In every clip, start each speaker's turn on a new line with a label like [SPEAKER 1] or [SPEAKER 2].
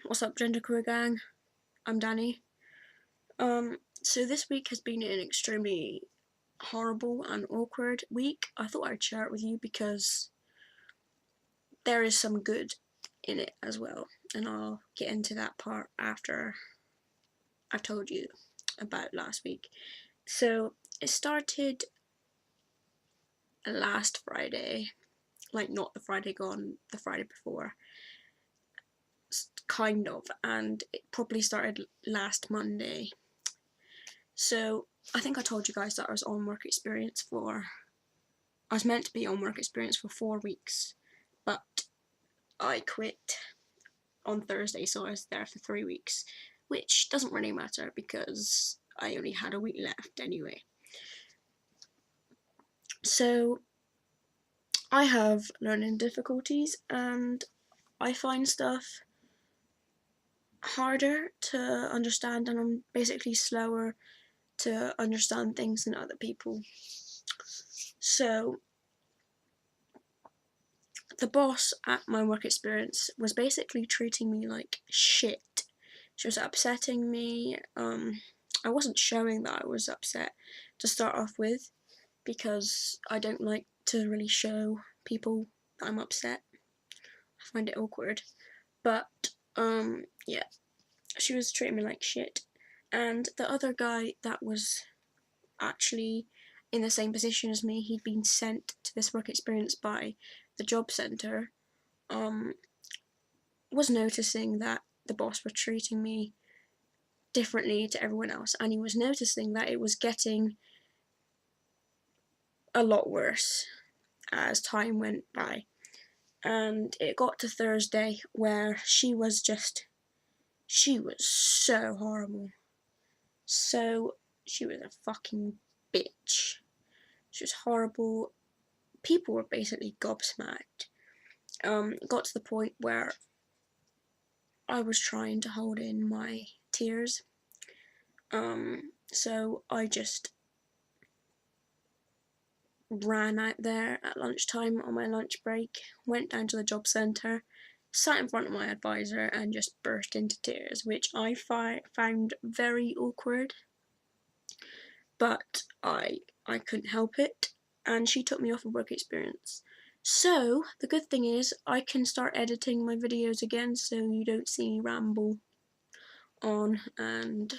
[SPEAKER 1] What's up, genderqueer gang? I'm Danny. So this week has been an extremely horrible and awkward week. I thought I'd share it with you because there is some good in it as well, and I'll get into that part after I've told you about last week. So it started last Friday, like not the Friday gone, the Friday before, kind of, and it probably started last Monday. So I think I told you guys that I was meant to be on work experience for 4 weeks, but I quit on Thursday, so I was there for 3 weeks, which doesn't really matter because I only had a week left anyway. So I have learning difficulties and I find stuff harder to understand, and I'm basically slower to understand things than other people. So the boss at my work experience was basically treating me like shit. She was upsetting me. I wasn't showing that I was upset to start off with because I don't like to really show people that I'm upset. I find it awkward. But yeah, she was treating me like shit. And the other guy that was actually in the same position as me, he'd been sent to this work experience by the job centre, was noticing that the boss was treating me differently to everyone else, and he was noticing that it was getting a lot worse as time went by. And it got to Thursday where she was so horrible. So she was a fucking bitch. She was horrible. People were basically gobsmacked. It got to the point where I was trying to hold in my tears. So I just ran out there at lunchtime on my lunch break, went down to the job centre, sat in front of my advisor and just burst into tears, which I found very awkward, but I couldn't help it, and she took me off of work experience. So the good thing is I can start editing my videos again so you don't see me ramble on, and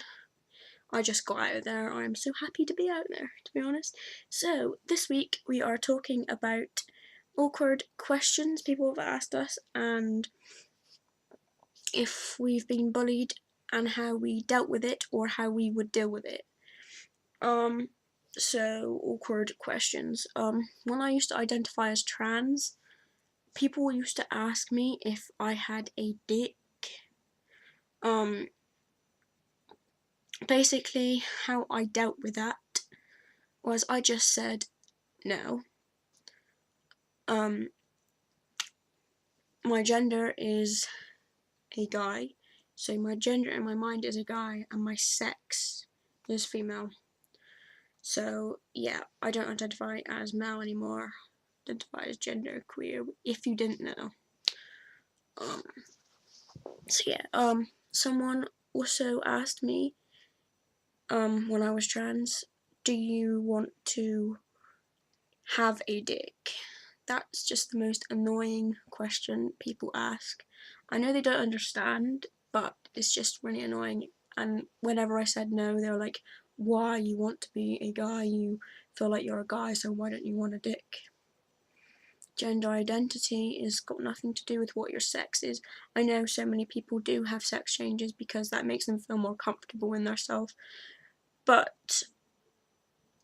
[SPEAKER 1] I just got out of there. I'm so happy to be out there, to be honest. So this week we are talking about awkward questions people have asked us and if we've been bullied and how we dealt with it or how we would deal with it. So awkward questions. When I used to identify as trans, people used to ask me if I had a dick. Basically how I dealt with that was I just said no. My gender is a guy, so my gender in my mind is a guy and my sex is female. So yeah, I don't identify as male anymore. I identify as gender queer, if you didn't know. So yeah, someone also asked me, when I was trans, do you want to have a dick? That's just the most annoying question people ask. I know they don't understand, but it's just really annoying. And whenever I said no, they were like, why? You want to be a guy, you feel like you're a guy, so why don't you want a dick? Gender identity has got nothing to do with what your sex is. I know so many people do have sex changes because that makes them feel more comfortable in their self, but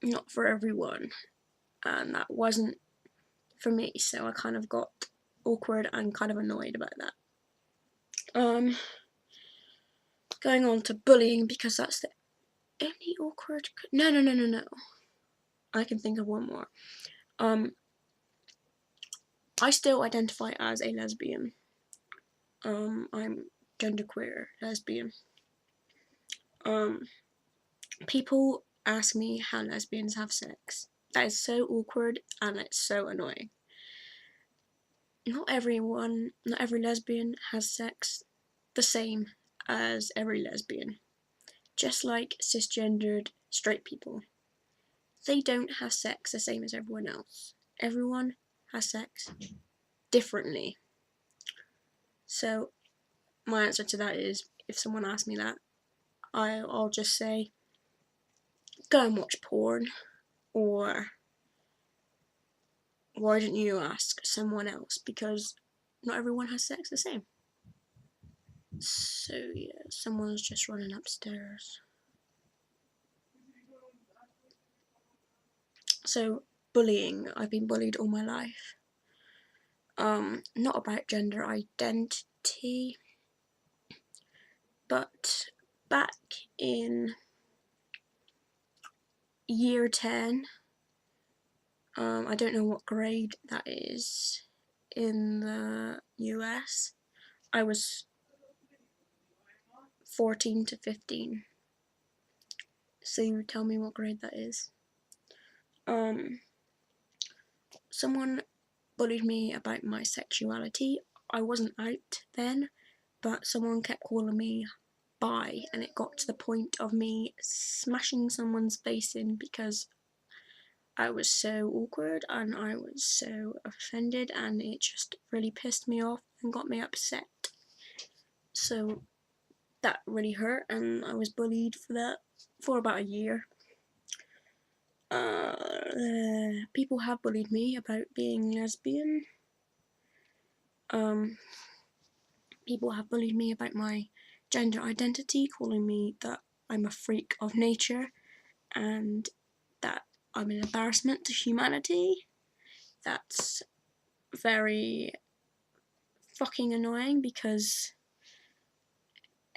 [SPEAKER 1] not for everyone, and that wasn't for me, so I kind of got awkward and kind of annoyed about that. Going on to bullying, because that's the only awkward. No. I can think of one more. I still identify as a lesbian. I'm genderqueer lesbian. People ask me how lesbians have sex. That is so awkward and it's so annoying. Not every lesbian has sex the same as every lesbian, just like cisgendered straight people. They don't have sex the same as everyone else. Everyone has sex differently. So my answer to that is, if someone asks me that, I'll just say, go and watch porn, or why didn't you ask someone else? Because not everyone has sex the same. So yeah, someone's just running upstairs. So bullying, I've been bullied all my life. Not about gender identity, but back in year 10, I don't know what grade that is in the US, I was 14 to 15. So you tell me what grade that is. Someone bullied me about my sexuality. I wasn't out then, but someone kept calling me bi, and it got to the point of me smashing someone's face in because I was so awkward and I was so offended, and it just really pissed me off and got me upset. So that really hurt, and I was bullied for that for about a year. People have bullied me about being lesbian. People have bullied me about my gender identity, calling me that I'm a freak of nature and that I'm an embarrassment to humanity. That's very fucking annoying, because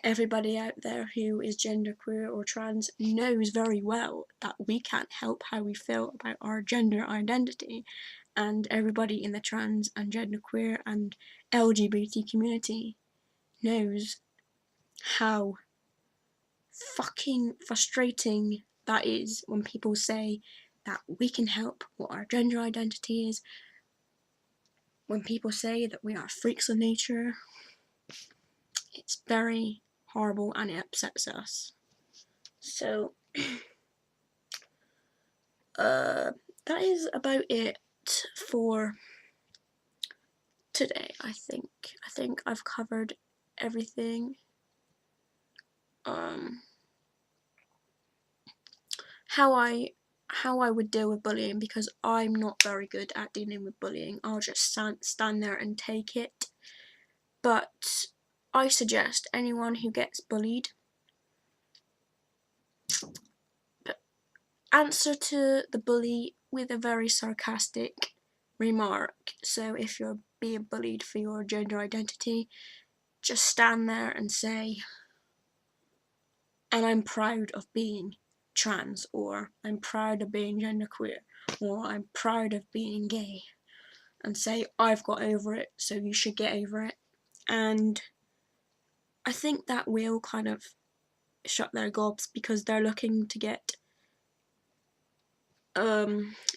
[SPEAKER 1] everybody out there who is genderqueer or trans knows very well that we can't help how we feel about our gender identity, and everybody in the trans and genderqueer and LGBT community knows how fucking frustrating that is when people say that we can help what our gender identity is, when people say that we are freaks of nature. It's very horrible and it upsets us. So that is about it for today. I think I've covered everything. How I would deal with bullying, because I'm not very good at dealing with bullying. I'll just stand there and take it. But I suggest anyone who gets bullied, answer to the bully with a very sarcastic remark. So if you're being bullied for your gender identity, just stand there and say, and I'm proud of being trans, or I'm proud of being genderqueer, or I'm proud of being gay, and say, I've got over it, so you should get over it. And I think that will kind of shut their gobs, because they're looking to get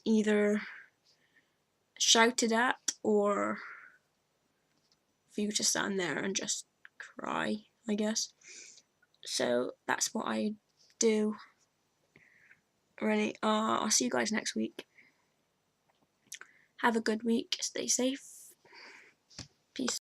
[SPEAKER 1] either shouted at, or for you to stand there and just cry, I guess. So that's what I do, really. I'll see you guys next week. Have a good week, stay safe, peace.